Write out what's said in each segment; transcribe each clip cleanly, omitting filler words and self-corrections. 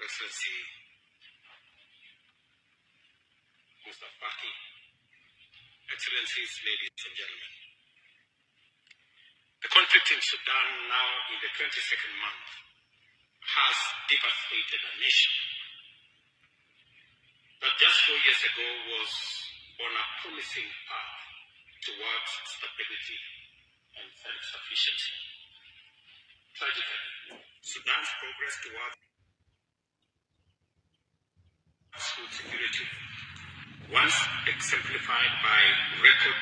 Excellency Mr. Faki, Excellencies, ladies and gentlemen. The conflict in Sudan, now in the 22nd month, has devastated a nation that just 4 years ago was on a promising path towards stability and self-sufficiency. Tragically, Sudan's progress towards food security, once exemplified by record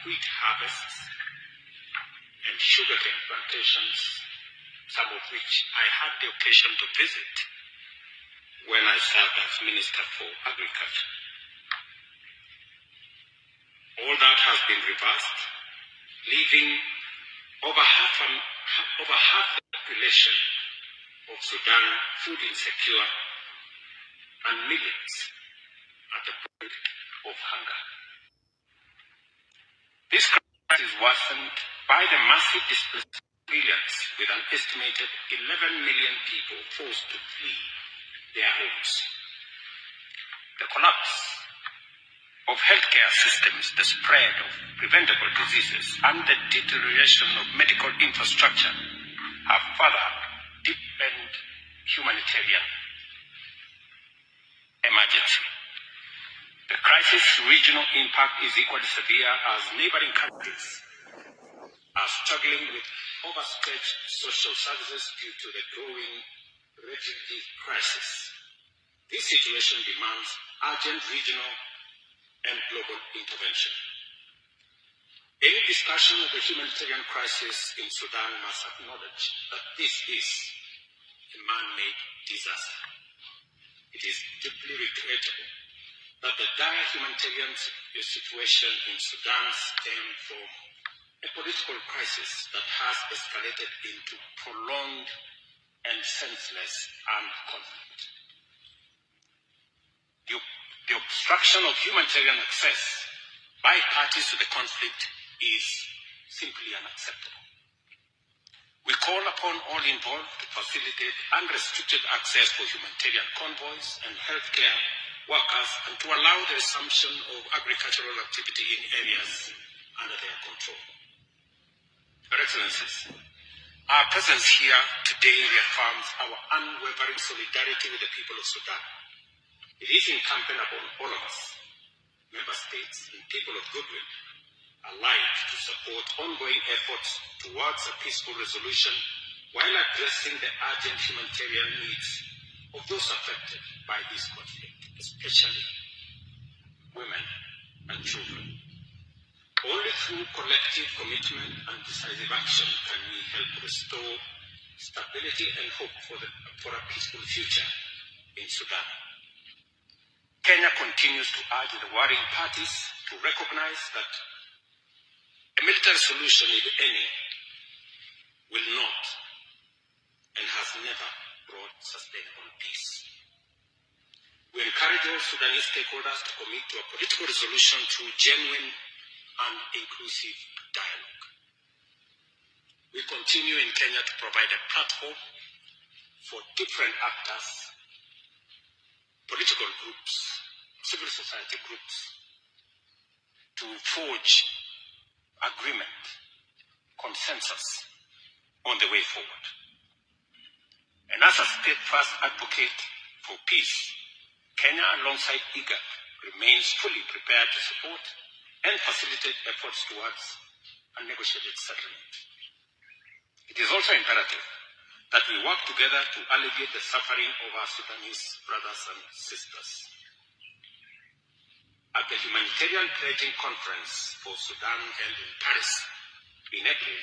wheat harvests and sugarcane plantations, some of which I had the occasion to visit when I served as Minister for Agriculture. All that has been reversed, leaving over half the population of Sudan food insecure and millions at the point of hunger. This crisis is worsened by the massive displacement of civilians, with an estimated 11 million people forced to flee their homes. The collapse of healthcare systems, the spread of preventable diseases, and the deterioration of medical infrastructure have further deepened humanitarian emergency. The crisis' regional impact is equally severe as neighboring countries are struggling with overstretched social services due to the growing refugee crisis. This situation demands urgent regional and global intervention. Any discussion of the humanitarian crisis in Sudan must acknowledge that this is a man-made disaster. It is deeply regrettable that the dire humanitarian situation in Sudan stems from a political crisis that has escalated into prolonged and senseless armed conflict. The obstruction of humanitarian access by parties to the conflict is simply unacceptable. We call upon all involved to facilitate unrestricted access for humanitarian convoys and healthcare workers, and to allow the resumption of agricultural activity in areas under their control. Your Excellencies, our presence here today reaffirms our unwavering solidarity with the people of Sudan. It is incumbent upon all of us, member states and people of goodwill, alike to support ongoing efforts towards a peaceful resolution while addressing the urgent humanitarian needs of those affected by this conflict, especially women and children. Only through collective commitment and decisive action can we help restore stability and hope for a peaceful future in Sudan. Kenya continues to urge the warring parties to recognize that a military solution, if any, will not and has never brought sustainable peace. We encourage all Sudanese stakeholders to commit to a political resolution through genuine and inclusive dialogue. We continue in Kenya to provide a platform for different actors, political groups, civil society groups, to forge agreement, consensus on the way forward. And as a steadfast advocate for peace, Kenya, alongside IGAD, remains fully prepared to support and facilitate efforts towards a negotiated settlement. It is also imperative that we work together to alleviate the suffering of our Sudanese brothers and sisters. At the Humanitarian Pledging Conference for Sudan held in Paris in April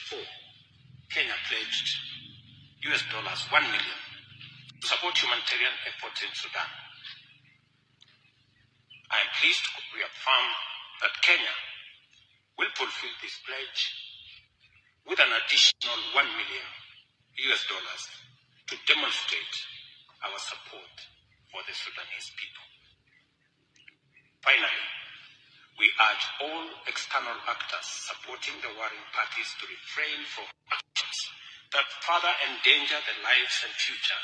2024, Kenya pledged $1 million to support humanitarian efforts in Sudan. I am pleased to reaffirm that Kenya will fulfill this pledge with an additional $1 million to demonstrate our support for the Sudanese people. Finally, we urge all external actors supporting the warring parties to refrain from actions that further endanger the lives and future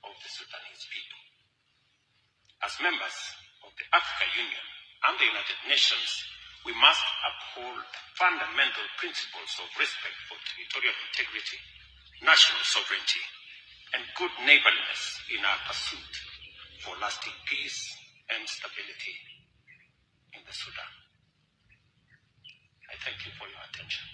of the Sudanese people. As members of the African Union and the United Nations, we must uphold fundamental principles of respect for territorial integrity, national sovereignty, and good neighborliness in our pursuit for lasting peace and stability in the Sudan. I thank you for your attention.